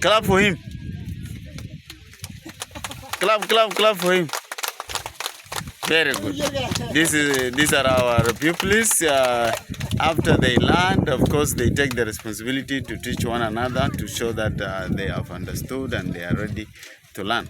Clap for him. Clap for him. Very good. These are our pupils. After they learn, of course, they take the responsibility to teach one another to show that they have understood and they are ready to learn.